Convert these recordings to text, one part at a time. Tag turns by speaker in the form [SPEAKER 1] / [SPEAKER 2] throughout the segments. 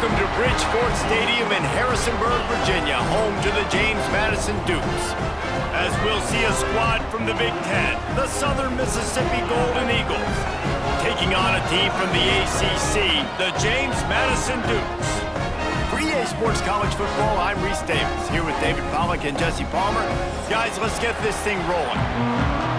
[SPEAKER 1] Welcome to Bridgeport Stadium in Harrisonburg, Virginia, home to the James Maddison Dukes. As we'll see a squad from the Big Ten, the Southern Mississippi Golden Eagles, taking on a team from the ACC, the James Maddison Dukes. For EA Sports College Football, I'm Reese Davis, here with David Pollack and Jesse Palmer. Guys, let's get this thing rolling.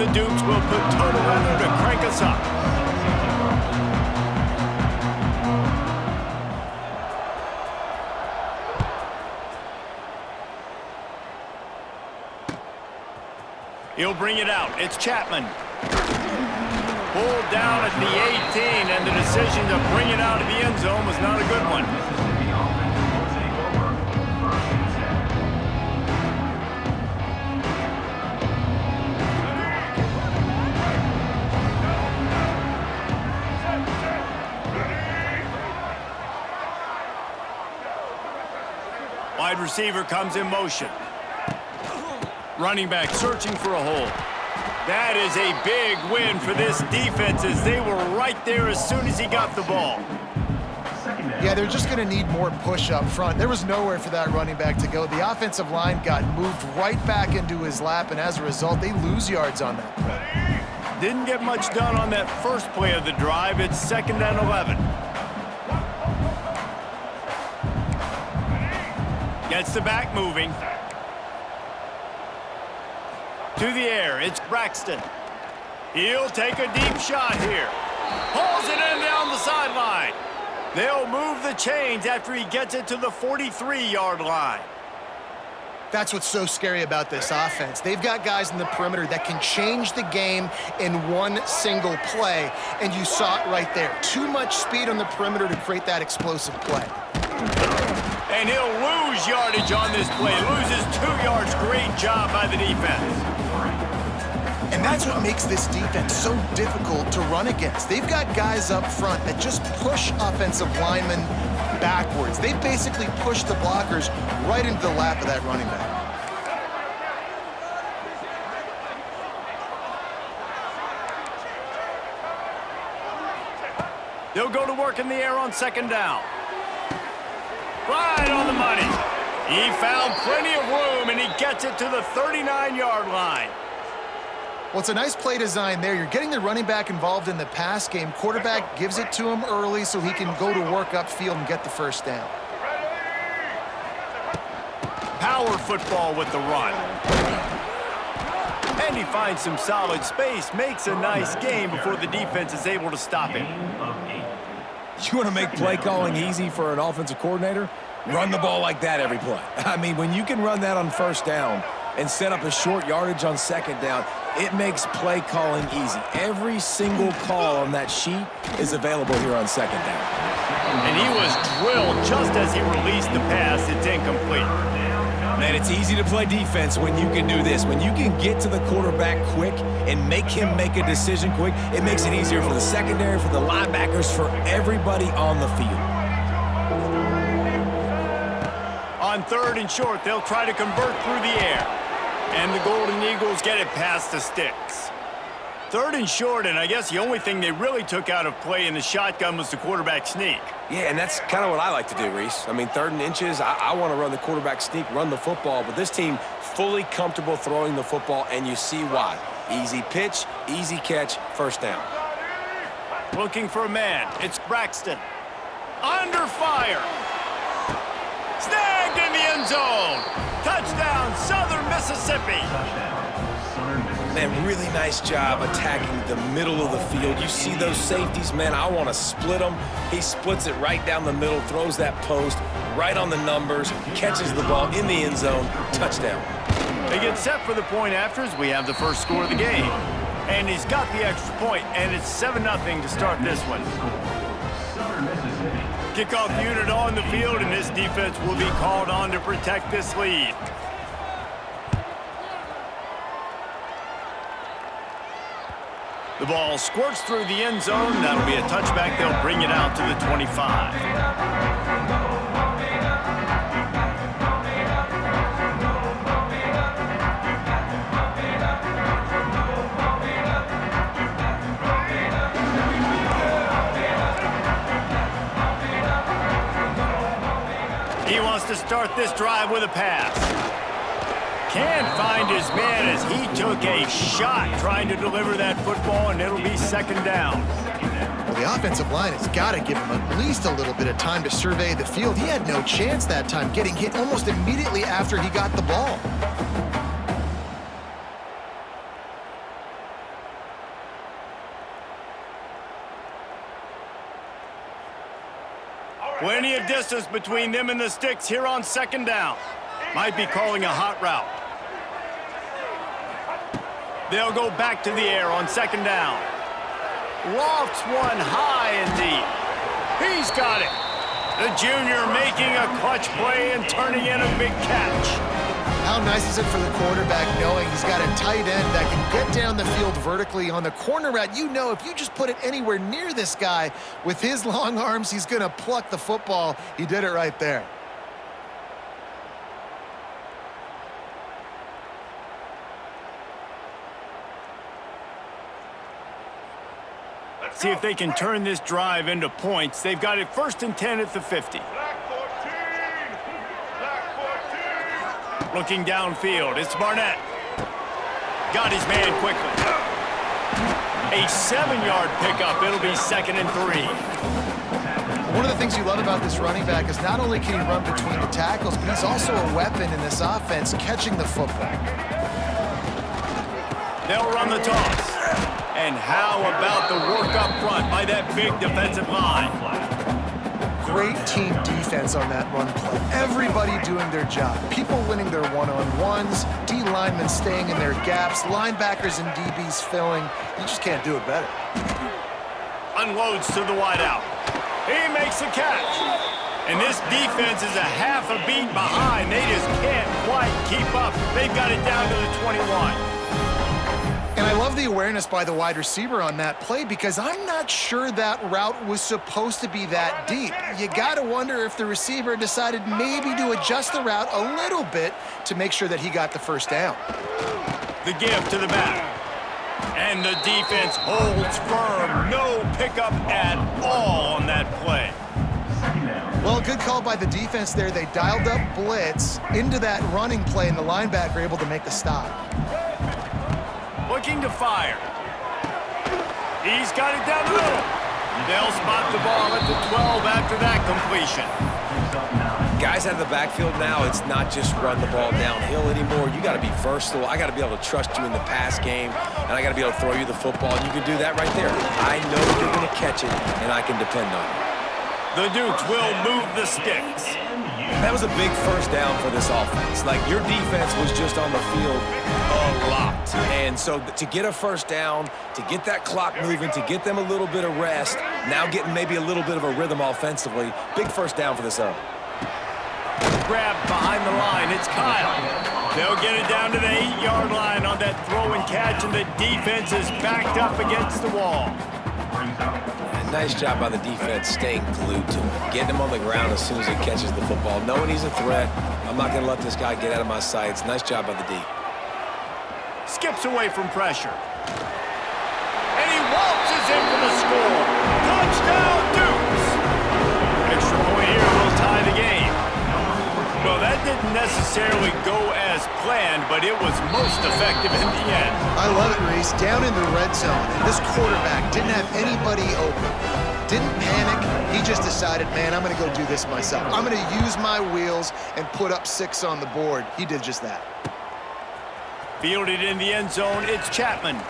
[SPEAKER 1] The Dukes will put total weather to crank us up. He'll bring it out. It's Chapman. Pulled down at the 18, and the decision to bring it out of the end zone was not a good one. Wide receiver comes in motion. Running back searching for a hole. That is a big win for this defense as they were right there as soon as he got the ball.
[SPEAKER 2] Yeah, they're just going to need more push up front. There was nowhere for that running back to go. The offensive line got moved right back into his lap, and as a result, they lose yards on that play.
[SPEAKER 1] Didn't get much done on that first play of the drive. It's 2nd and 11. Gets the back moving. To the air, it's Braxton. He'll take a deep shot here. Pulls it in down the sideline. They'll move the chains after he gets it to the 43-yard line.
[SPEAKER 2] That's what's so scary about this offense. They've got guys in the perimeter that can change the game in one single play, and you saw it right there. Too much speed on the perimeter to create that explosive play.
[SPEAKER 1] And he'll lose yardage on this play. Loses 2 yards. Great job by the defense.
[SPEAKER 2] And that's what makes this defense so difficult to run against. They've got guys up front that just push offensive linemen backwards. They basically push the blockers right into the lap of that running back.
[SPEAKER 1] They'll go to work in the air on 2nd down. Right on the money. He found plenty of room, and he gets it to the 39-yard line.
[SPEAKER 2] Well, it's a nice play design there. You're getting the running back involved in the pass game. Quarterback gives it to him early so he can go to work upfield and get the first down.
[SPEAKER 1] Power football with the run. And he finds some solid space, makes a nice game before the defense is able to stop him.
[SPEAKER 3] You want to make play calling easy for an offensive coordinator? Run the ball like that every play. I mean, when you can run that on 1st down and set up a short yardage on 2nd down, it makes play calling easy. Every single call on that sheet is available here on 2nd down.
[SPEAKER 1] And he was drilled just as he released the pass. It's incomplete.
[SPEAKER 3] Man, it's easy to play defense when you can do this. When you can get to the quarterback quick and make him make a decision quick, it makes it easier for the secondary, for the linebackers, for everybody on the field.
[SPEAKER 1] On 3rd and short, they'll try to convert through the air. And the Golden Eagles get it past the sticks. 3rd and short, and I guess the only thing they really took out of play in the shotgun was the quarterback sneak.
[SPEAKER 3] Yeah, and that's kind of what I like to do, Reese. I mean, 3rd and inches, I want to run the quarterback sneak, run the football, but this team fully comfortable throwing the football, and you see why. Easy pitch, easy catch, 1st down.
[SPEAKER 1] Looking for a man. It's Braxton. Under fire. Snagged in the end zone. Touchdown, Southern Mississippi.
[SPEAKER 3] Man, really nice job attacking the middle of the field. You see those safeties, man, I want to split them. He splits it right down the middle, throws that post right on the numbers, catches the ball in the end zone, touchdown.
[SPEAKER 1] They get set for the point after as we have the first score of the game. And he's got the extra point, and it's 7-0 to start this one. Kickoff unit on the field, and this defense will be called on to protect this lead. The ball squirts through the end zone. That'll be a touchback. They'll bring it out to the 25. He wants to start this drive with a pass. Can't find his man as he took a shot trying to deliver that football, and it'll be second down.
[SPEAKER 2] Well, the offensive line has got to give him at least a little bit of time to survey the field. He had no chance that time, getting hit almost immediately after he got the ball.
[SPEAKER 1] Plenty of distance between them and the sticks here on second down. Might be calling a hot route. They'll go back to the air on second down. Lofts one high and deep. He's got it. The junior making a clutch play and turning in a big catch.
[SPEAKER 2] How nice is it for the quarterback knowing he's got a tight end that can get down the field vertically on the corner route? You know, if you just put it anywhere near this guy with his long arms, he's going to pluck the football. He did it right there.
[SPEAKER 1] See if they can turn this drive into points. They've got it 1st and 10 at the 50. Looking downfield, it's Barnett. Got his man quickly. A 7-yard pickup. It'll be 2nd and 3.
[SPEAKER 2] One of the things you love about this running back is not only can he run between the tackles, but he's also a weapon in this offense catching the football.
[SPEAKER 1] They'll run the toss. And how about the work up front by that big defensive line?
[SPEAKER 2] Great team defense on that run play. Everybody doing their job. People winning their one-on-ones, D linemen staying in their gaps, linebackers and DBs filling. You just can't do it better.
[SPEAKER 1] Unloads to the wideout. He makes a catch. And this defense is a half a beat behind. They just can't quite keep up. They've got it down to the 21.
[SPEAKER 2] And I love the awareness by the wide receiver on that play because I'm not sure that route was supposed to be that deep. You got to wonder if the receiver decided maybe to adjust the route a little bit to make sure that he got the first down.
[SPEAKER 1] The give to the back. And the defense holds firm. No pickup at all on that play.
[SPEAKER 2] Well, good call by the defense there. They dialed up blitz into that running play, and the linebacker able to make the stop.
[SPEAKER 1] Looking to fire. He's got it down the middle. They'll spot the ball at the 12 after that completion.
[SPEAKER 3] Guys out of the backfield now, it's not just run the ball downhill anymore. You got to be versatile. I got to be able to trust you in the pass game, and I got to be able to throw you the football, and you can do that right there. I know you're going to catch it, and I can depend on you.
[SPEAKER 1] The Dukes will move the sticks.
[SPEAKER 3] That was a big first down for this offense. Like, your defense was just on the field a lot. And so to get a first down, to get that clock moving, to get them a little bit of rest, now getting maybe a little bit of a rhythm offensively, big first down for this up.
[SPEAKER 1] Grabbed behind the line, it's Kyle. They'll get it down to the 8-yard line on that throw and catch, and the defense is backed up against the wall.
[SPEAKER 3] Nice job by the defense staying glued to him, getting him on the ground as soon as he catches the football, knowing he's a threat. I'm not going to let this guy get out of my sights. Nice job by the D.
[SPEAKER 1] Skips away from pressure. And he waltzes in for the score. Touchdown, Dukes! Extra point here will tie the game. Well, that didn't necessarily go as planned, but it was most effective in the end.
[SPEAKER 2] I love it, Reese. Down in the red zone, and this quarterback didn't have anybody open. Didn't panic. He just decided, man, I'm going to go do this myself. I'm going to use my wheels and put up 6 on the board. He did just that.
[SPEAKER 1] Fielded in the end zone, it's Chapman.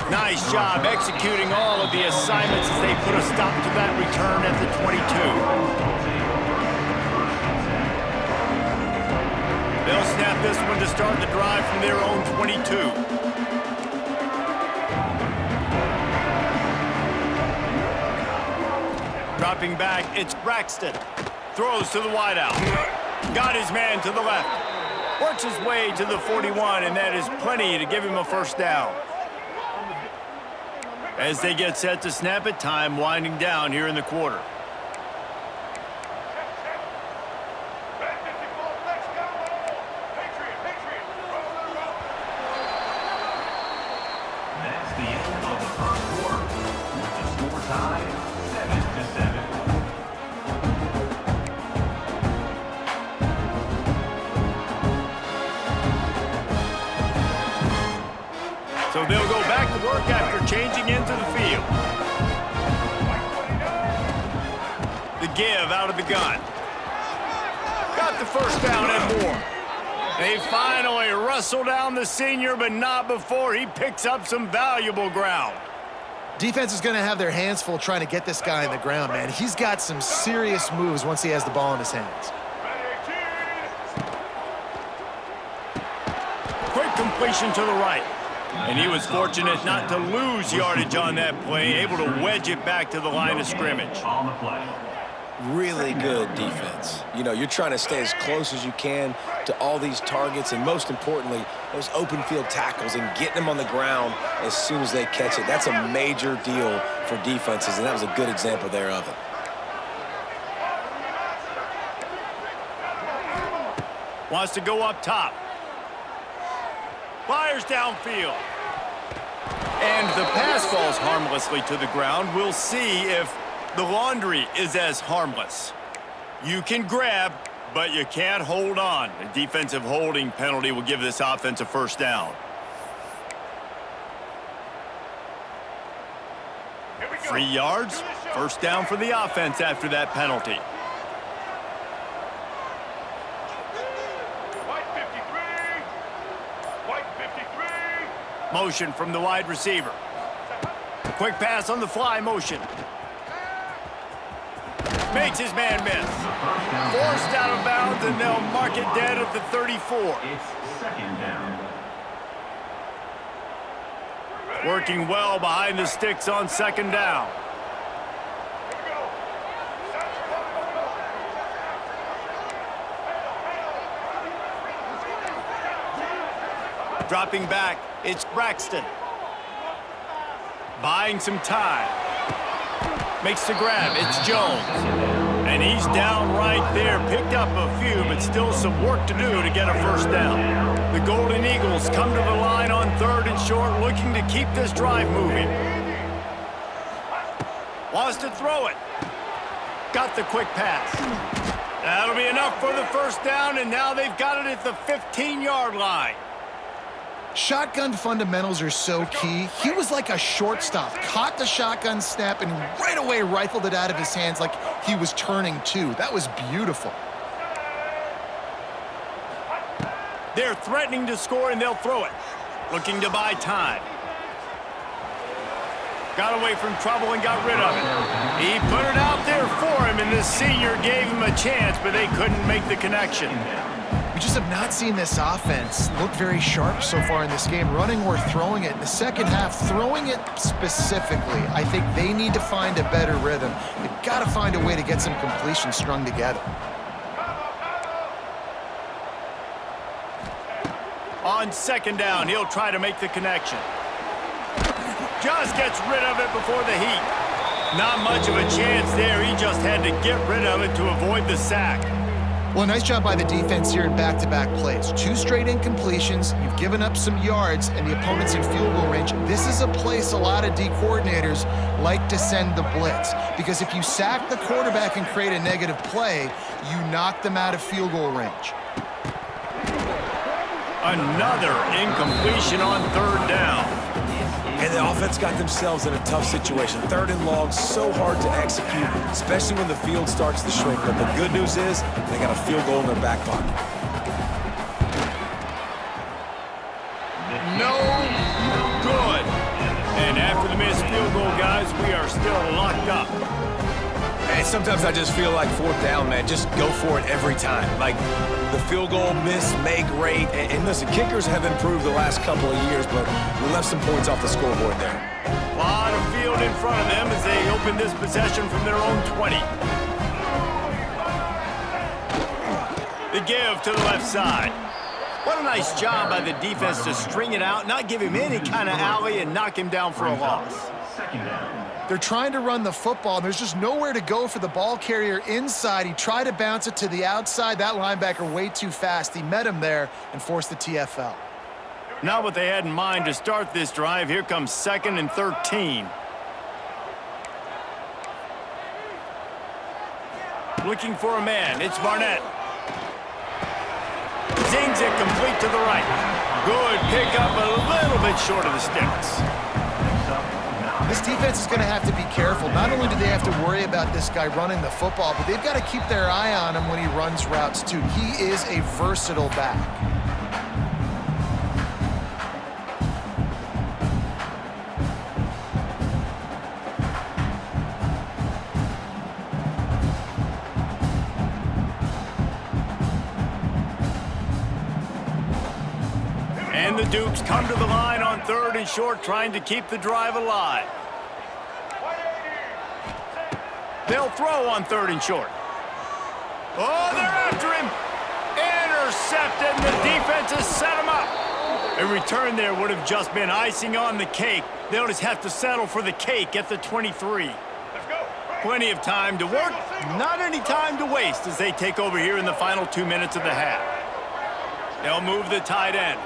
[SPEAKER 1] Nice job executing all of the assignments as they put a stop to that return at the 22. They'll snap this one to start the drive from their own 22. Dropping back, it's Braxton. Throws to the wideout. Got his man to the left. Works his way to the 41, and that is plenty to give him a first down. As they get set to snap it, time winding down here in the quarter.
[SPEAKER 4] That's the end of the first quarter. The score tied 7-7.
[SPEAKER 1] So they'll go back to work after changing into the field. The give out of the gun. Got the first down and more. They finally wrestle down the senior, but not before he picks up some valuable ground.
[SPEAKER 2] Defense is going to have their hands full trying to get this guy on the ground, man. He's got some serious moves once he has the ball in his hands.
[SPEAKER 1] Quick completion to the right. And he was fortunate not to lose yardage on that play, able to wedge it back to the line of scrimmage.
[SPEAKER 4] On the play.
[SPEAKER 3] Really good defense. You know, you're trying to stay as close as you can to all these targets, and most importantly, those open field tackles and getting them on the ground as soon as they catch it. That's a major deal for defenses, and that was a good example there of it.
[SPEAKER 1] Wants to go up top. Fires downfield. And the pass falls harmlessly to the ground. We'll see if the laundry is as harmless. You can grab, but you can't hold on. A defensive holding penalty will give this offense a first down. 3 yards, first down for the offense after that penalty. Motion from the wide receiver. Quick pass on the fly motion. Makes his man miss. Forced out of bounds, and they'll mark it dead at the 34.
[SPEAKER 4] It's second down.
[SPEAKER 1] Working well behind the sticks on second down. Dropping back, it's Braxton. Buying some time. Makes the grab, it's Jones. And he's down right there. Picked up a few, but still some work to do to get a first down. The Golden Eagles come to the line on 3rd and short, looking to keep this drive moving. Wants to throw it. Got the quick pass. That'll be enough for the first down, and now they've got it at the 15-yard line.
[SPEAKER 2] Shotgun fundamentals are so key. He was like a shortstop, caught the shotgun snap and right away rifled it out of his hands like he was turning two. That was beautiful.
[SPEAKER 1] They're threatening to score, and they'll throw it. Looking to buy time. Got away from trouble and got rid of it. He put it out there for him, and the senior gave him a chance, but they couldn't make the connection.
[SPEAKER 2] We just have not seen this offense look very sharp so far in this game, running or throwing it. In the second half, throwing it specifically, I think they need to find a better rhythm. They've got to find a way to get some completions strung together.
[SPEAKER 1] On second down, he'll try to make the connection. Just gets rid of it before the heat. Not much of a chance there. He just had to get rid of it to avoid the sack.
[SPEAKER 2] Well, nice job by the defense here in back-to-back plays. 2 straight incompletions, you've given up some yards, and the opponent's in field goal range. This is a place a lot of D coordinators like to send the blitz, because if you sack the quarterback and create a negative play, you knock them out of field goal range. Another incompletion on 3rd down.
[SPEAKER 3] And the offense got themselves in a tough situation. 3rd and long, so hard to execute, especially when the field starts to shrink. But the good news is they got a field goal in their back pocket.
[SPEAKER 1] No good. And after the missed field goal, guys, we are still locked up.
[SPEAKER 3] And sometimes I just feel like 4th down, man, just go for it every time. Like the field goal miss, make great. And listen, kickers have improved the last couple of years, but we left some points off the scoreboard there.
[SPEAKER 1] lot of field in front of them as they open this possession from their own 20. The give to the left side. What a nice job by the defense to string it out, not give him any kind of alley, and knock him down for a loss.
[SPEAKER 2] They're trying to run the football, and there's just nowhere to go for the ball carrier inside. He tried to bounce it to the outside. That linebacker way too fast. He met him there and forced the TFL.
[SPEAKER 1] Not what they had in mind to start this drive. Here comes 2nd and 13. Looking for a man. It's Barnett. Zings it complete to the right. Good pickup, a little bit short of the sticks.
[SPEAKER 2] This defense is going to have to be careful. Not only do they have to worry about this guy running the football, but they've got to keep their eye on him when he runs routes too. He is a versatile back.
[SPEAKER 1] And the Dukes come to the line on 3rd and short, trying to keep the drive alive. They'll throw on 3rd and short. Oh, they're after him. Intercepted, and the defense has set him up. A return there would have just been icing on the cake. They'll just have to settle for the cake at the 23. Plenty of time to work, not any time to waste as they take over here in the final 2 minutes of the half. They'll move the tight end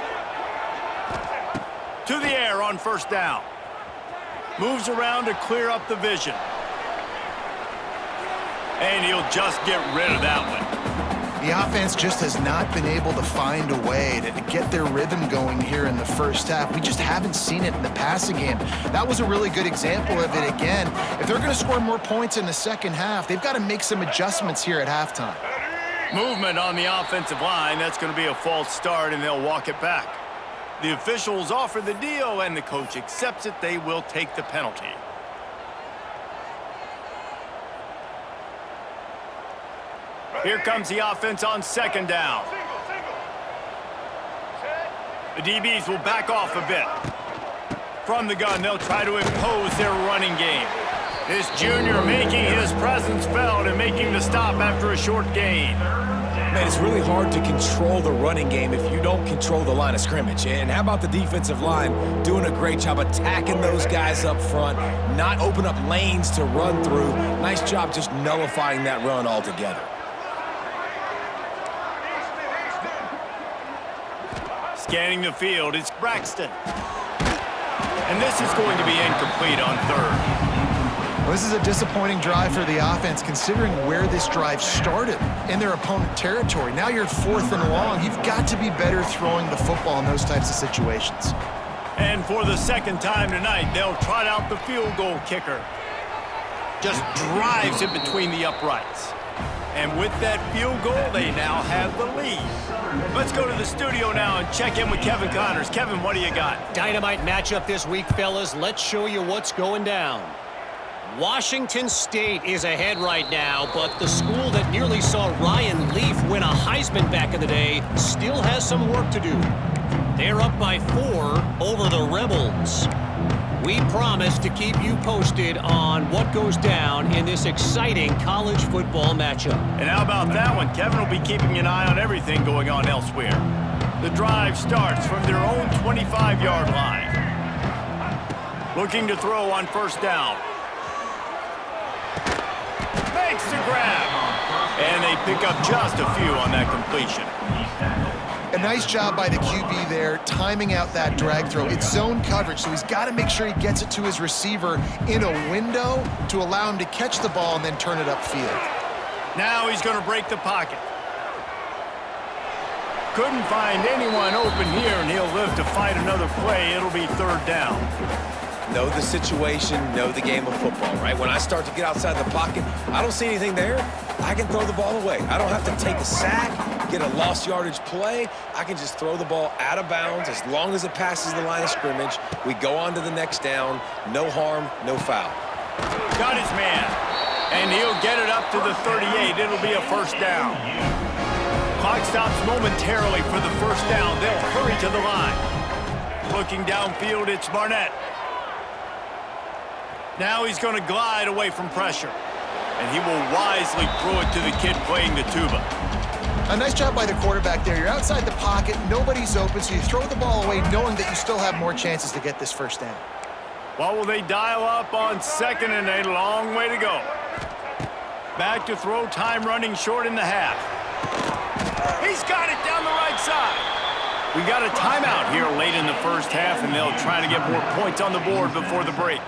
[SPEAKER 1] to the air on 1st down. Moves around to clear up the vision. And he'll just get rid of that one.
[SPEAKER 2] The offense just has not been able to find a way to get their rhythm going here in the first half. We just haven't seen it in the passing game. That was a really good example of it again. If they're going to score more points in the second half, they've got to make some adjustments here at halftime.
[SPEAKER 1] Movement on the offensive line. That's going to be a false start, and they'll walk it back. The officials offer the deal, and the coach accepts it. They will take the penalty. Here comes the offense on 2nd down. The DBs will back off a bit. From the gun, they'll try to impose their running game. This junior making his presence felt and making the stop after a short gain.
[SPEAKER 3] Man, it's really hard to control the running game if you don't control the line of scrimmage. And how about the defensive line doing a great job attacking those guys up front, not open up lanes to run through. Nice job just nullifying that run altogether.
[SPEAKER 1] Scanning the field, it's Braxton. And this is going to be incomplete on 3rd.
[SPEAKER 2] Well, this is a disappointing drive for the offense, considering where this drive started in their opponent territory. Now you're 4th and long. You've got to be better throwing the football in those types of situations.
[SPEAKER 1] And for the 2nd time tonight, they'll trot out the field goal kicker. Just drives it between the uprights. And with that field goal, they now have the lead. Let's go to the studio now and check in with Kevin Connors. Kevin, what do you got?
[SPEAKER 5] Dynamite matchup this week, fellas. Let's show you what's going down. Washington State is ahead right now, but the school that nearly saw Ryan Leaf win a Heisman back in the day still has some work to do. They're up by 4 over the Rebels. We promise to keep you posted on what goes down in this exciting college football matchup.
[SPEAKER 1] And how about that one? Kevin will be keeping an eye on everything going on elsewhere. The drive starts from their own 25-yard line. Looking to throw on 1st down. Makes the grab. And they pick up just a few on that completion.
[SPEAKER 2] A nice job by the QB there, timing out that drag throw. It's zone coverage, so he's got to make sure he gets it to his receiver in a window to allow him to catch the ball and then turn it upfield.
[SPEAKER 1] Now he's going to break the pocket. Couldn't find anyone open here, and he'll live to fight another play. It'll be 3rd down.
[SPEAKER 3] Know the situation, know the game of football, right? When I start to get outside the pocket, I don't see anything there, I can throw the ball away. I don't have to take a sack, get a lost yardage play. I can just throw the ball out of bounds as long as it passes the line of scrimmage. We go on to the next down. No harm, no foul.
[SPEAKER 1] Got his man, and he'll get it up to the 38. It'll be a 1st down. Clock stops momentarily for the 1st down. They'll hurry to the line. Looking downfield, it's Barnett. Now he's going to glide away from pressure. And he will wisely throw it to the kid playing the tuba.
[SPEAKER 2] A nice job by the quarterback there. You're outside the pocket, nobody's open, so you throw the ball away knowing that you still have more chances to get this first down.
[SPEAKER 1] What will they dial up on second and a long way to go? Back to throw, time running short in the half. He's got it down the right side. We got a timeout here late in the first half, and they'll try to get more points on the board before the break.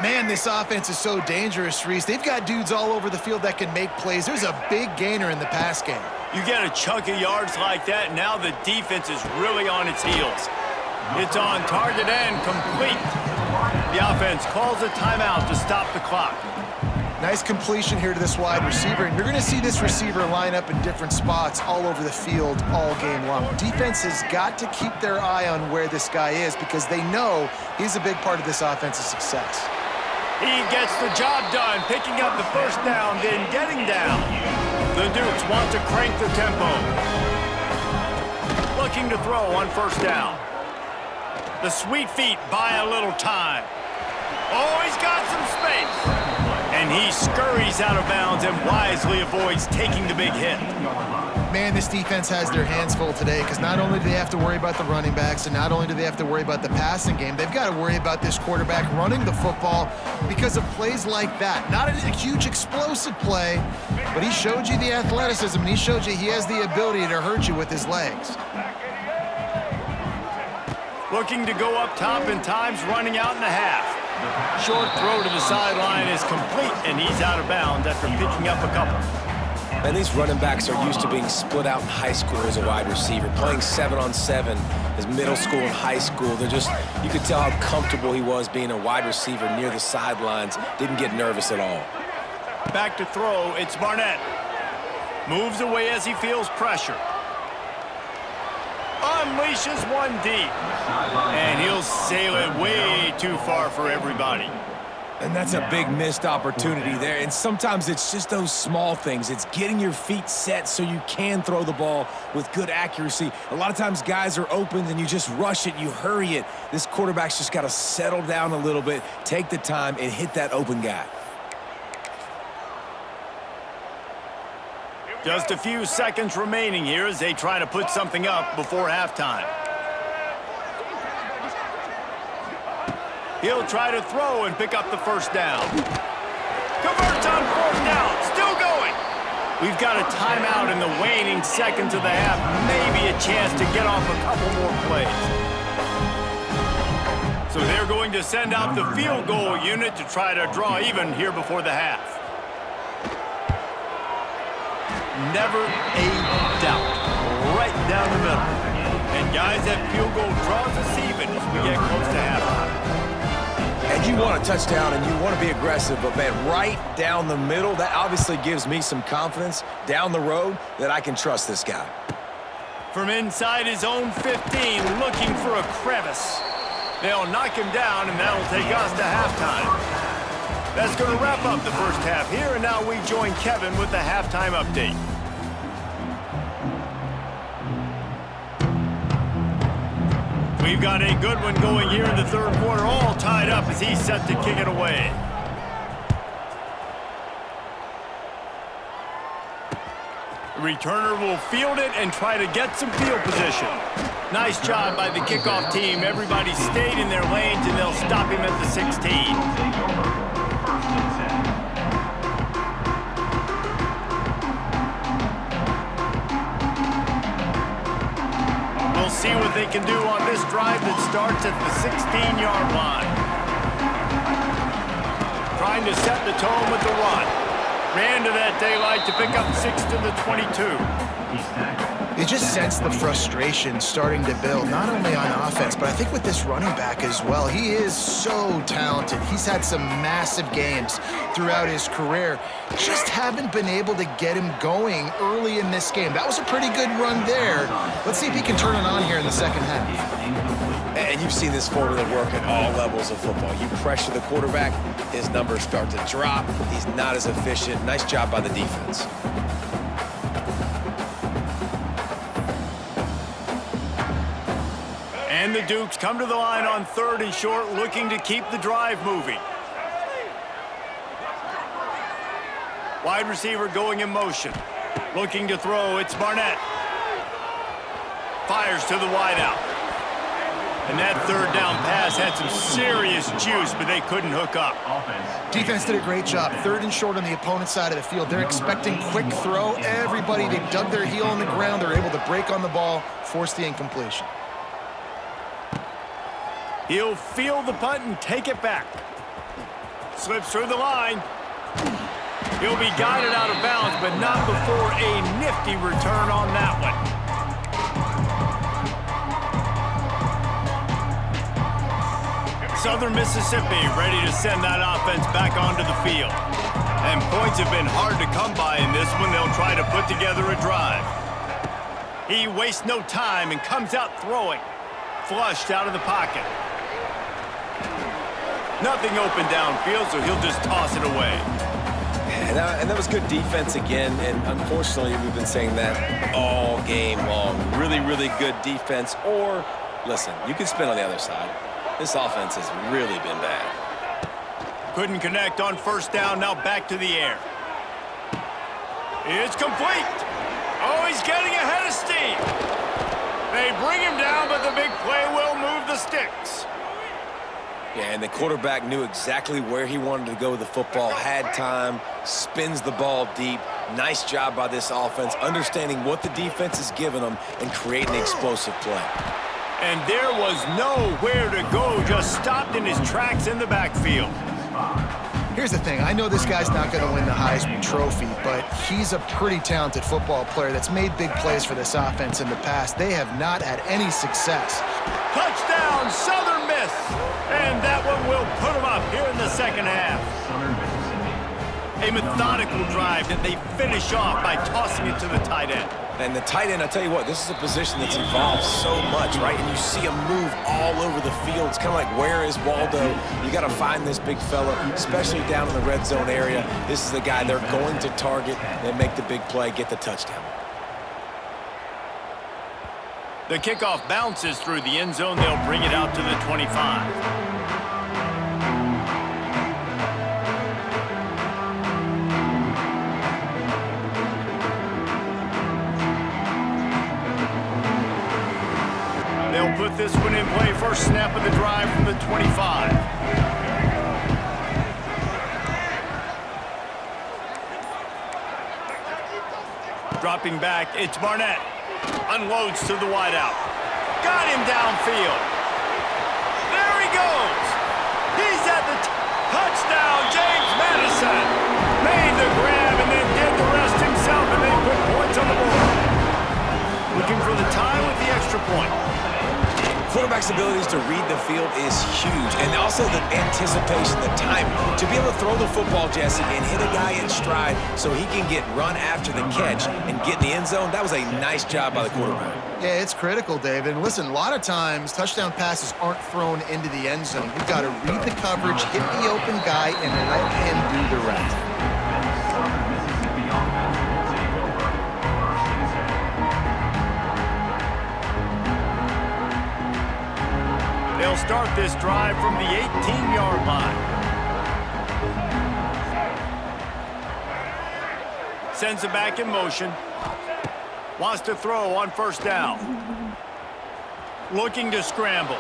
[SPEAKER 2] Man, this offense is so dangerous, Reese. They've got dudes all over the field that can make plays. There's a big gainer in the pass game.
[SPEAKER 1] You get a chunk of yards like that, now the defense is really on its heels. It's on target and complete. The offense calls a timeout to stop the clock.
[SPEAKER 2] Nice completion here to this wide receiver, and you're going to see this receiver line up in different spots all over the field all game long. Defense has got to keep their eye on where this guy is because they know he's a big part of this offense's success.
[SPEAKER 1] He gets the job done, picking up the first down, then getting down. The Dukes want to crank the tempo. Looking to throw on first down. The sweet feet buy a little time. Oh, he's got some space. And he scurries out of bounds and wisely avoids taking the big hit.
[SPEAKER 2] Man, this defense has their hands full today because not only do they have to worry about the running backs and not only do they have to worry about the passing game, they've got to worry about this quarterback running the football because of plays like that. Not a huge explosive play, but he showed you the athleticism and he showed you he has the ability to hurt you with his legs.
[SPEAKER 1] Looking to go up top and time's running out in the half. Short throw to the sideline is complete, and he's out of bounds after picking up a couple.
[SPEAKER 3] And these running backs are used to being split out in high school as a wide receiver, playing 7-on-7 as middle school and high school. They're just, you could tell how comfortable he was being a wide receiver near the sidelines. Didn't get nervous at all.
[SPEAKER 1] Back to throw, it's Barnett. Moves away as he feels pressure. Unleashes one deep. And he'll sail it way too far for everybody.
[SPEAKER 3] And that's a big missed opportunity there. And sometimes it's just those small things. It's getting your feet set so you can throw the ball with good accuracy. A lot of times guys are open and you just rush it, you hurry it. This quarterback's just got to settle down a little bit, take the time, and hit that open guy.
[SPEAKER 1] Just a few seconds remaining here as they try to put something up before halftime. He'll try to throw and pick up the first down. Converts on fourth down, still going. We've got a timeout in the waning seconds of the half. Maybe a chance to get off a couple more plays. So they're going to send out the field goal unit to try to draw even here before the half. Never a doubt. Right down the middle. And guys, that field goal draws us even as we get close to halftime.
[SPEAKER 3] And you want a touchdown and you want to be aggressive, but man, right down the middle, that obviously gives me some confidence down the road that I can trust this guy.
[SPEAKER 1] From inside his own 15, looking for a crevice. They'll knock him down, and that'll take us to halftime. That's going to wrap up the first half here, and now we join Kevin with the halftime update. We've got a good one going here in the third quarter, all tied up as he's set to kick it away. The returner will field it and try to get some field position. Nice job by the kickoff team. Everybody stayed in their lanes, and they'll stop him at the 16. We'll see what they can do on this drive that starts at the 16-yard line. Trying to set the tone with the run. Ran to that daylight to pick up 6 to the 22.
[SPEAKER 2] You just sense the frustration starting to build, not only on offense, but I think with this running back as well. He is so talented. He's had some massive games throughout his career. Just haven't been able to get him going early in this game. That was a pretty good run there. Let's see if he can turn it on here in the second half.
[SPEAKER 3] And you've seen this formula work at all levels of football. You pressure the quarterback, his numbers start to drop. He's not as efficient. Nice job by the defense.
[SPEAKER 1] And the Dukes come to the line on 3rd and short, looking to keep the drive moving. Wide receiver going in motion. Looking to throw, it's Barnett. Fires to the wideout. And that third down pass had some serious juice, but they couldn't hook up.
[SPEAKER 2] Defense did a great job. 3rd and short on the opponent's side of the field. They're expecting quick throw. Everybody, they dug their heel on the ground. They're able to break on the ball, force the incompletion.
[SPEAKER 1] He'll field the punt and take it back. Slips through the line. He'll be guided out of bounds, but not before a nifty return on that one. Southern Mississippi ready to send that offense back onto the field. And points have been hard to come by in this one. They'll try to put together a drive. He wastes no time and comes out throwing. Flushed out of the pocket. Nothing open downfield, so he'll just toss it away.
[SPEAKER 3] And that was good defense again, and unfortunately, we've been saying that all game long. Really, really good defense. Or, listen, you can spin on the other side. This offense has really been bad.
[SPEAKER 1] Couldn't connect on first down, now back to the air. It's complete. Oh, he's getting ahead of steam. They bring him down, but the big play will move the sticks.
[SPEAKER 3] Yeah, and the quarterback knew exactly where he wanted to go with the football, had time, spins the ball deep. Nice job by this offense, understanding what the defense is giving them and creating an explosive play.
[SPEAKER 1] And there was nowhere to go, just stopped in his tracks in the backfield.
[SPEAKER 2] Here's the thing. I know this guy's not going to win the Heisman Trophy, but he's a pretty talented football player that's made big plays for this offense in the past. They have not had any success.
[SPEAKER 1] Touchdown, Southern Miss. And that one will put them up here in the second half. A methodical drive that they finish off by tossing it to the tight end.
[SPEAKER 3] And the tight end, I tell you what, this is a position that's evolved so much, right? And you see him move all over the field. It's kind of like, where is Waldo? You got to find this big fella, especially down in the red zone area. This is the guy they're going to target and make the big play, get the touchdown.
[SPEAKER 1] The kickoff bounces through the end zone. They'll bring it out to the 25. They'll put this one in play. First snap of the drive from the 25. Dropping back, it's Barnett. Unloads to the wideout. Got him downfield. There he goes. He's at the touchdown. James Maddison made the grab and then did the rest himself, and they put points on the board. Looking for the tie with the extra point.
[SPEAKER 3] Quarterback's abilities to read the field is huge, and also the anticipation, the timing. To be able to throw the football, Jesse, and hit a guy in stride so he can get run after the catch and get in the end zone, that was a nice job by the quarterback.
[SPEAKER 2] Yeah, it's critical, David. And listen, a lot of times, touchdown passes aren't thrown into the end zone. You've got to read the coverage, hit the open guy, and let him do the rest.
[SPEAKER 1] They'll start this drive from the 18-yard line. Sends it back in motion. Wants to throw on first down. Looking to scramble.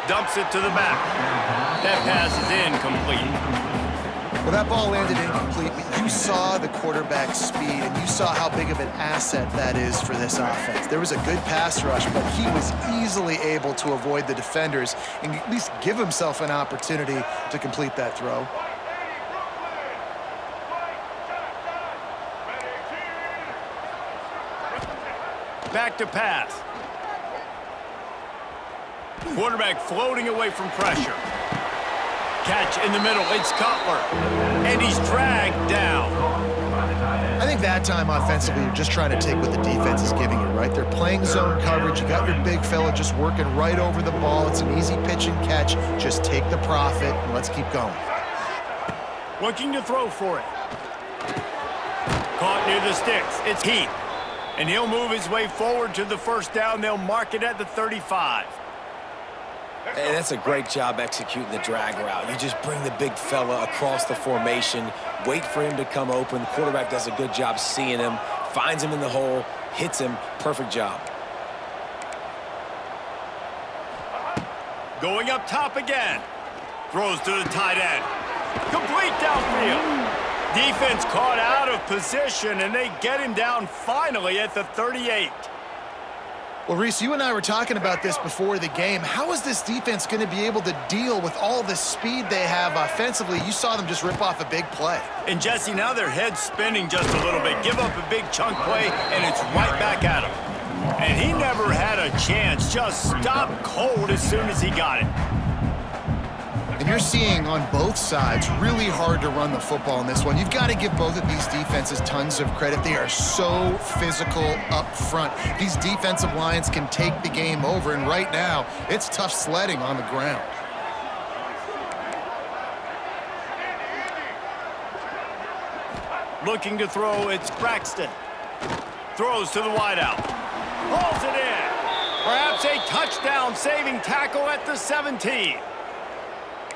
[SPEAKER 1] Dumps it to the back. That pass is incomplete.
[SPEAKER 2] Well, that ball landed incomplete, but you saw the quarterback's speed, and you saw how big of an asset that is for this offense. There was a good pass rush, but he was easily able to avoid the defenders and at least give himself an opportunity to complete that throw.
[SPEAKER 1] Back to pass. Quarterback floating away from pressure. Catch in the middle, it's Cutler, and he's dragged down.
[SPEAKER 2] I think that time offensively, you're just trying to take what the defense is giving you, right? They're playing zone coverage. You got your big fella just working right over the ball. It's an easy pitch and catch. Just take the profit, and let's keep going.
[SPEAKER 1] Looking to throw for it. Caught near the sticks, it's Heath, and he'll move his way forward to the first down. They'll mark it at the 35.
[SPEAKER 3] And that's a great job executing the drag route. You just bring the big fella across the formation, wait for him to come open. The quarterback does a good job seeing him, finds him in the hole, hits him. Perfect job.
[SPEAKER 1] Going up top again. Throws to the tight end. Complete downfield. Defense caught out of position, and they get him down finally at the 38.
[SPEAKER 2] Well, Reese, you and I were talking about this before the game. How is this defense going to be able to deal with all the speed they have offensively? You saw them just rip off a big play.
[SPEAKER 1] And Jesse, now their head's spinning just a little bit. Give up a big chunk play, and it's right back at him. And he never had a chance. Just stopped cold as soon as he got it.
[SPEAKER 2] And you're seeing on both sides really hard to run the football in this one. You've got to give both of these defenses tons of credit. They are so physical up front. These defensive lines can take the game over, and right now, it's tough sledding on the ground.
[SPEAKER 1] Looking to throw, it's Braxton. Throws to the wideout. Hauls it in. Perhaps a touchdown-saving tackle at the 17.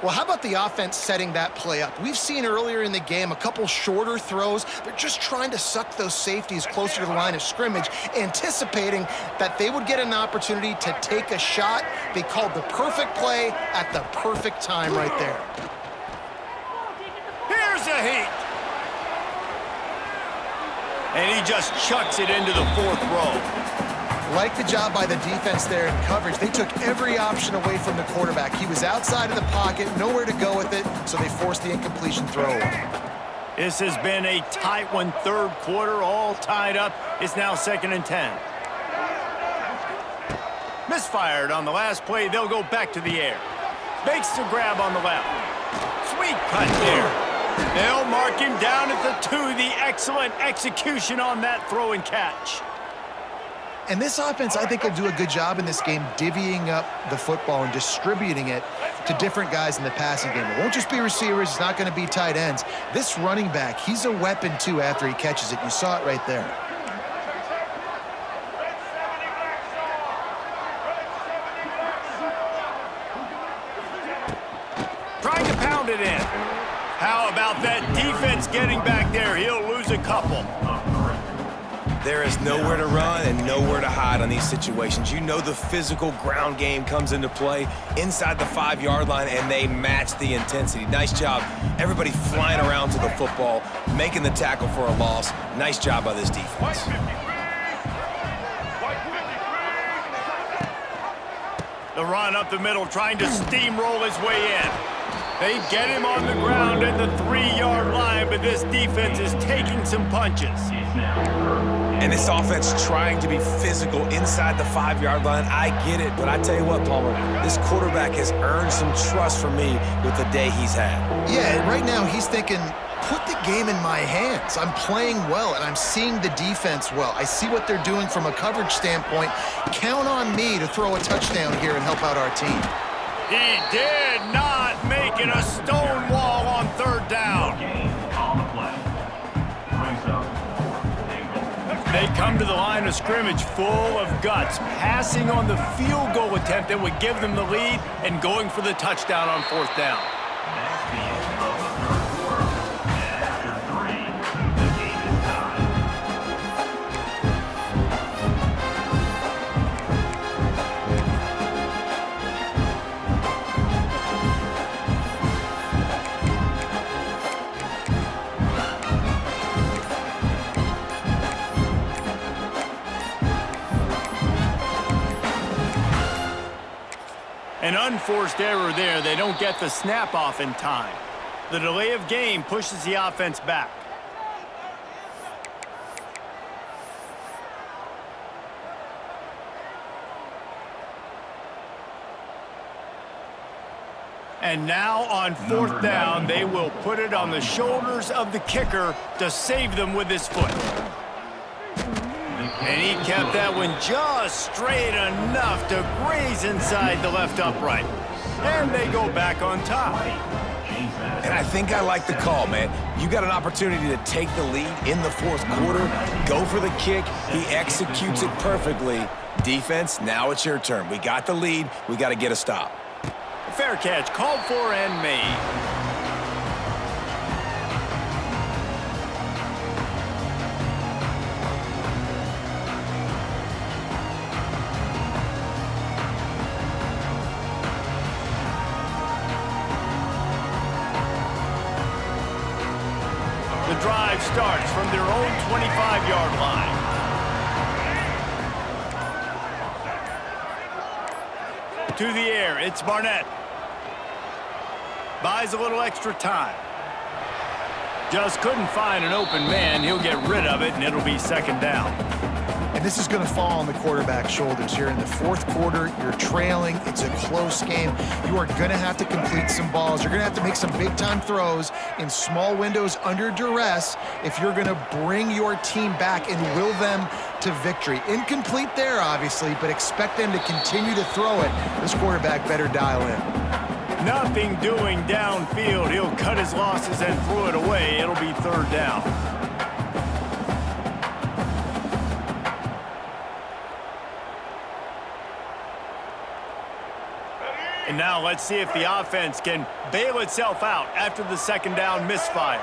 [SPEAKER 2] Well, how about the offense setting that play up? We've seen earlier in the game a couple shorter throws. They're just trying to suck those safeties closer to the line of scrimmage, anticipating that they would get an opportunity to take a shot. They called the perfect play at the perfect time right there.
[SPEAKER 1] Here's a heat. And he just chucks it into the fourth row.
[SPEAKER 2] Like the job by the defense there in coverage. They took every option away from the quarterback. He was outside of the pocket, nowhere to go with it, so they forced the incompletion throw away.
[SPEAKER 1] This has been a tight one, third quarter, all tied up. It's now 2nd and 10. Misfired on the last play. They'll go back to the air. Makes the grab on the left. Sweet cut there. They'll mark him down at the 2. The excellent execution on that throw and catch.
[SPEAKER 2] And this offense, I think, will do a good job in this game divvying up the football and distributing it to different guys in the passing game. It won't just be receivers. It's not going to be tight ends. This running back, he's a weapon, too, after he catches it. You saw it right there.
[SPEAKER 1] Trying to pound it in. How about that defense getting back there? He'll lose a couple.
[SPEAKER 3] There is nowhere to run and nowhere to hide on these situations. You know the physical ground game comes into play inside the 5-yard line, and they match the intensity. Nice job. Everybody flying around to the football, making the tackle for a loss. Nice job by this defense.
[SPEAKER 1] The run up the middle, trying to steamroll his way in. They get him on the ground at the 3-yard line, but this defense is taking some punches.
[SPEAKER 3] And this offense trying to be physical inside the 5-yard line. I get it, but I tell you what, Palmer, this quarterback has earned some trust from me with the day he's had.
[SPEAKER 2] Yeah, right now he's thinking, put the game in my hands. I'm playing well, and I'm seeing the defense well. I see what they're doing from a coverage standpoint. Count on me to throw a touchdown here and help out our team.
[SPEAKER 1] He did not make it a stone wall on 3rd down.
[SPEAKER 4] On the play. Brings up 4th.
[SPEAKER 1] They come to the line of scrimmage full of guts, passing on the field goal attempt that would give them the lead and going for the touchdown on 4th down.
[SPEAKER 4] That's the end of the 3rd quarter. And after 3, the game is tied.
[SPEAKER 1] An unforced error there. They don't get the snap off in time. The delay of game pushes the offense back. And now on 4th down, they will put it on the shoulders of the kicker to save them with his foot. And he kept that one just straight enough to graze inside the left upright. And they go back on top.
[SPEAKER 3] And I think I like the call, man. You got an opportunity to take the lead in the 4th quarter, go for the kick. He executes it perfectly. Defense, now it's your turn. We got the lead. We got to get a stop.
[SPEAKER 1] fair catch, called for and made. The drive starts from their own 25-yard line. To the air, it's Barnett. Buys a little extra time. Just couldn't find an open man. He'll get rid of it, and it'll be second down.
[SPEAKER 2] And this is going to fall on the quarterback's shoulders here in the fourth quarter. You're trailing. It's a close game. You are going to have to complete some balls. You're going to have to make some big-time throws in small windows under duress if you're going to bring your team back and will them to victory. Incomplete there, obviously, but expect them to continue to throw it. This quarterback better dial in.
[SPEAKER 1] Nothing doing downfield. He'll cut his losses and throw it away. It'll be third down. And now let's see if the offense can bail itself out after the second down misfire.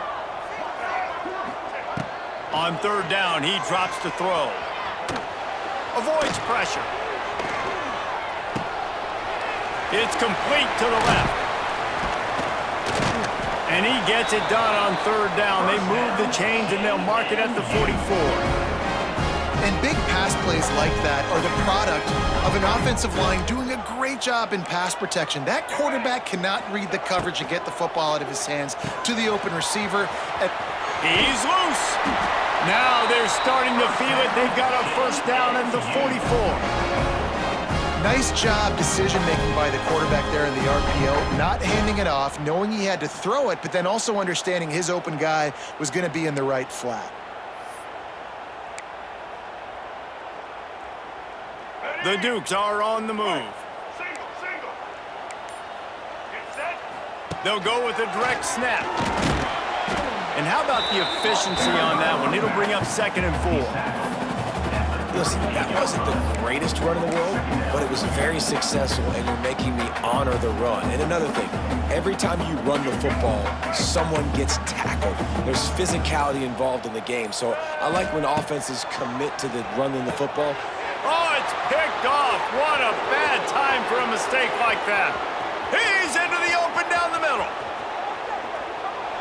[SPEAKER 1] On third down, he drops to throw. Avoids pressure. It's complete to the left. And he gets it done on third down. They move the chains and they'll mark it at the 44.
[SPEAKER 2] And big pass plays like that are the product of an offensive line doing a great job in pass protection. That quarterback cannot read the coverage and get the football out of his hands to the open receiver.
[SPEAKER 1] He's loose. Now they're starting to feel it. They've got a first down at the 44.
[SPEAKER 2] Nice job decision-making by the quarterback there in the RPO, not handing it off, knowing he had to throw it, but then also understanding his open guy was going to be in the right flat.
[SPEAKER 1] The Dukes are on the move. They'll go with a direct snap. And how about the efficiency on that one? It'll bring up second and 4.
[SPEAKER 3] Listen, that wasn't the greatest run in the world, but it was very successful, and you're making me honor the run. And another thing, every time you run the football, someone gets tackled. There's physicality involved in the game. So I like when offenses commit to the running the football.
[SPEAKER 1] Oh, it's picked off. What a bad time for a mistake like that. He's into the open down the middle.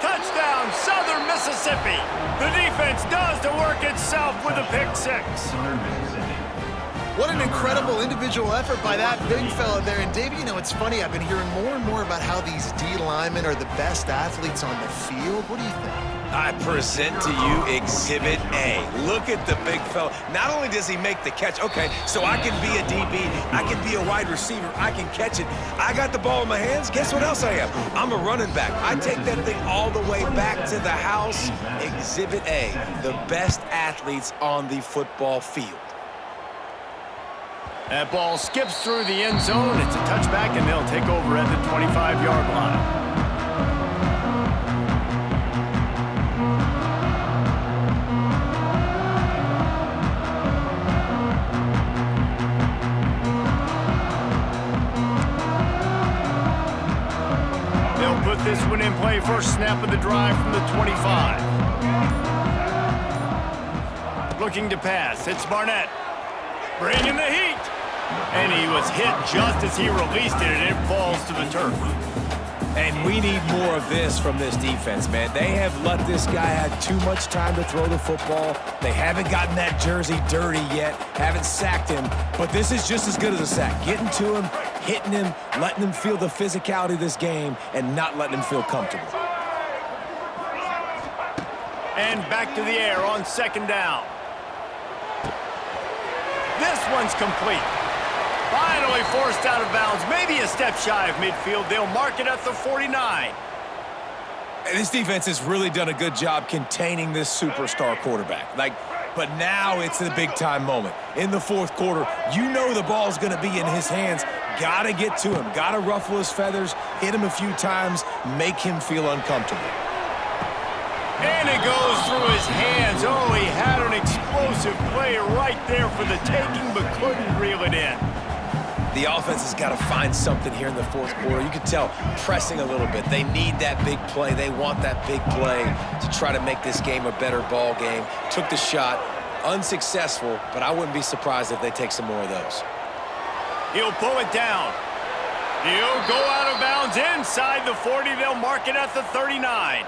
[SPEAKER 1] Touchdown, Southern Mississippi. The defense does the work itself with a pick six.
[SPEAKER 2] What an incredible individual effort by that big fella there. And, Dave, you know, it's funny. I've been hearing more and more about how these D linemen are the best athletes on the field. What do you think?
[SPEAKER 3] I present to you Exhibit A. Look at the big fella. Not only does he make the catch, okay, so I can be a DB, I can be a wide receiver, I can catch it. I got the ball in my hands. Guess what else I am? I'm a running back. I take that thing all the way back to the house. Exhibit A, the best athletes on the football field.
[SPEAKER 1] That ball skips through the end zone. It's a touchback, and they'll take over at the 25-yard line. They'll put this one in play. First snap of the drive from the 25. Looking to pass. It's Barnett. Bringing the heat. And he was hit just as he released it, and it falls to the turf.
[SPEAKER 3] And we need more of this from this defense, man. They have let this guy have too much time to throw the football. They haven't gotten that jersey dirty yet, haven't sacked him. But this is just as good as a sack. Getting to him, hitting him, letting him feel the physicality of this game, and not letting him feel comfortable.
[SPEAKER 1] And back to the air on second down. This one's complete. Finally forced out of bounds, maybe a step shy of midfield. They'll mark it at the 49.
[SPEAKER 3] And this defense has really done a good job containing this superstar quarterback. But now it's the big-time moment. In the fourth quarter, you know the ball's going to be in his hands. Got to get to him. Got to ruffle his feathers, hit him a few times, make him feel uncomfortable.
[SPEAKER 1] And it goes through his hands. Oh, he had an explosive play right there for the taking, but couldn't reel it in.
[SPEAKER 3] The offense has got to find something here in the fourth quarter. You can tell pressing a little bit. They need that big play. They want that big play to try to make this game a better ball game. Took the shot, unsuccessful, but I wouldn't be surprised if they take some more of those.
[SPEAKER 1] He'll pull it down. He'll go out of bounds inside the 40. They'll mark it at the 39.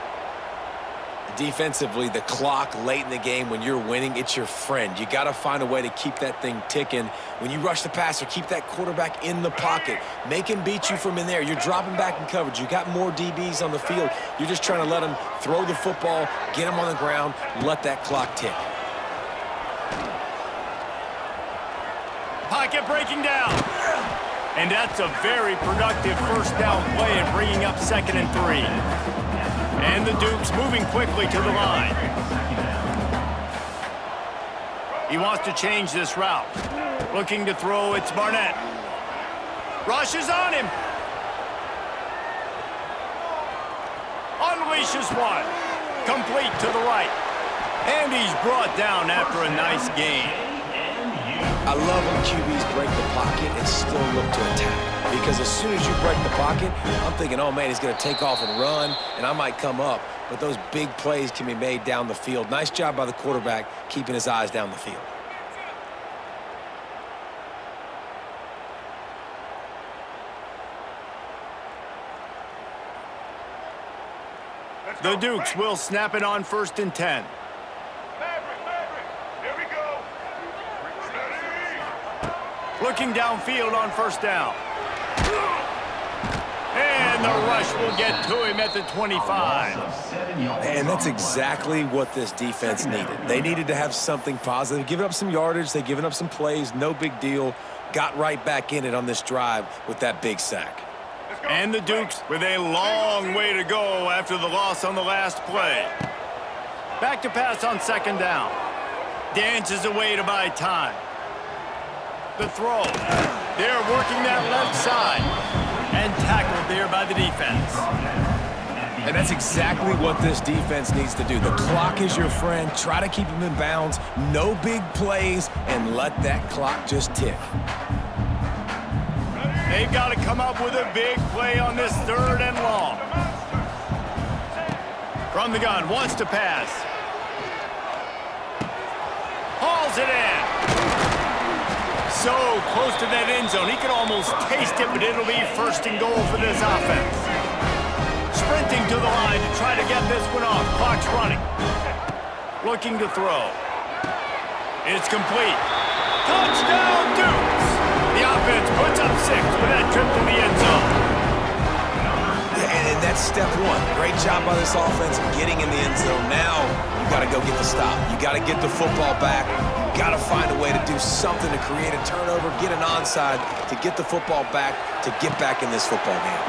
[SPEAKER 3] Defensively, the clock late in the game, when you're winning, it's your friend. You got to find a way to keep that thing ticking. When you rush the passer, keep that quarterback in the pocket. Make him beat you from in there. You're dropping back in coverage. You got more DBs on the field. You're just trying to let him throw the football, get him on the ground, let that clock tick.
[SPEAKER 1] Pocket breaking down. And that's a very productive first down play and bringing up 2nd and 3. And the Dukes moving quickly to the line. He wants to change this route. Looking to throw, it's Barnett. Rushes on him. Unleashes one. Complete to the right. And he's brought down after a nice gain.
[SPEAKER 3] I love when QBs break the pocket and still look to attack. Because as soon as you break the pocket, I'm thinking, oh, man, he's going to take off and run, and I might come up. But those big plays can be made down the field. Nice job by the quarterback keeping his eyes down the field.
[SPEAKER 1] The Dukes will snap it on 1st and 10. Looking downfield on 1st down. And the rush will get to him at the 25.
[SPEAKER 3] And that's exactly what this defense needed. They needed to have something positive. Giving up some yardage, they've given up some plays, no big deal. Got right back in it on this drive with that big sack.
[SPEAKER 1] And the Dukes with a long way to go after the loss on the last play. Back to pass on 2nd down. Dances away to buy time. The throw. They're working that left side. And tackled there by the defense.
[SPEAKER 3] And that's exactly what this defense needs to do. The clock is your friend. Try to keep him in bounds. No big plays, and let that clock just tick.
[SPEAKER 1] They've got to come up with a big play on this 3rd and long. From the gun, wants to pass. Hauls it in. So close to that end zone. He could almost taste it, but it'll be 1st and goal for this offense. Sprinting to the line to try to get this one off. Clock's running. Looking to throw. It's complete. Touchdown, Dukes! The offense puts up 6 with that trip to the end zone.
[SPEAKER 3] And that's step one. Great job by this offense getting in the end zone. Now you got to go get the stop. You got to get the football back. You got to find a way to do something to create a turnover, get an onside, to get the football back, to get back in this football game.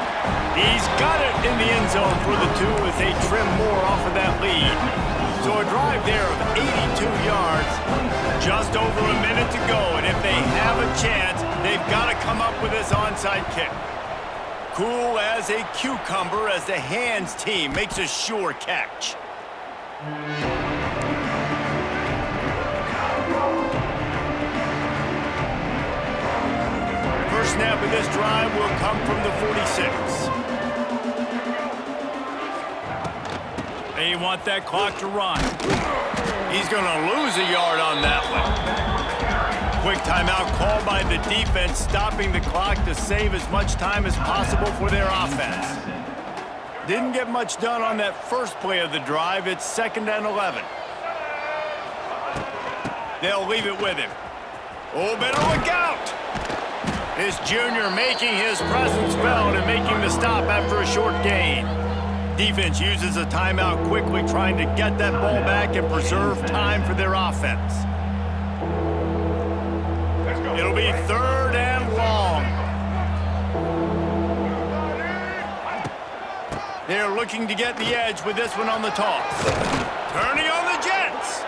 [SPEAKER 1] He's got it in the end zone for the 2 as they trim more off of that lead. So a drive there of 82 yards, just over a minute to go. And if they have a chance, they've got to come up with this onside kick. Cool as a cucumber as the hands team makes a sure catch. First snap of this drive will come from the 46. They want that clock to run. He's going to lose a yard on that one. Quick timeout called by the defense, stopping the clock to save as much time as possible for their offense. Didn't get much done on that first play of the drive. It's 2nd and 11. They'll leave it with him. Oh, better look out! This junior making his presence felt and making the stop after a short gain. Defense uses a timeout quickly, trying to get that ball back and preserve time for their offense. It'll be 3rd and long. They're looking to get the edge with this one on the toss. Turning on the Jets.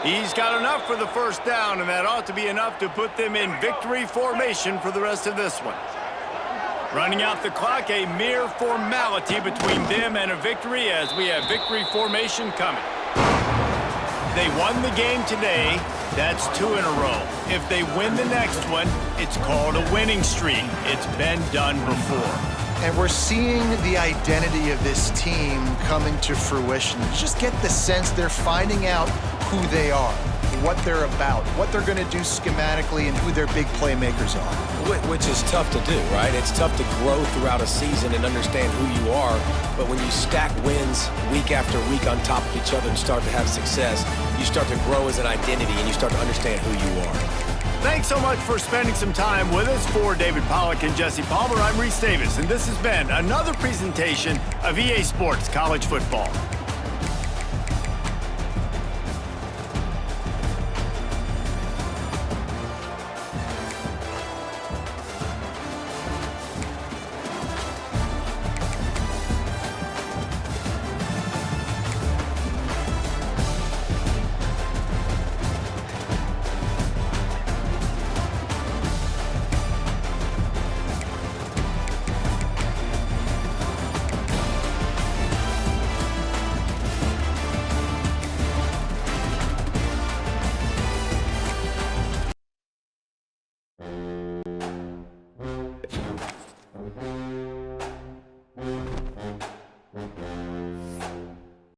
[SPEAKER 1] He's got enough for the 1st down, and that ought to be enough to put them in victory formation for the rest of this one. Running out the clock, a mere formality between them and a victory as we have victory formation coming. They won the game today. That's 2 in a row. If they win the next one, it's called a winning streak. It's been done before.
[SPEAKER 2] And we're seeing the identity of this team coming to fruition. You just get the sense they're finding out who they are, what they're about, what they're going to do schematically, and who their big playmakers are.
[SPEAKER 3] Which is tough to do, right? It's tough to grow throughout a season and understand who you are, but when you stack wins week after week on top of each other and start to have success, you start to grow as an identity and you start to understand who you are.
[SPEAKER 1] Thanks so much for spending some time with us. For David Pollack and Jesse Palmer, I'm Reese Davis, and this has been another presentation of EA Sports College Football.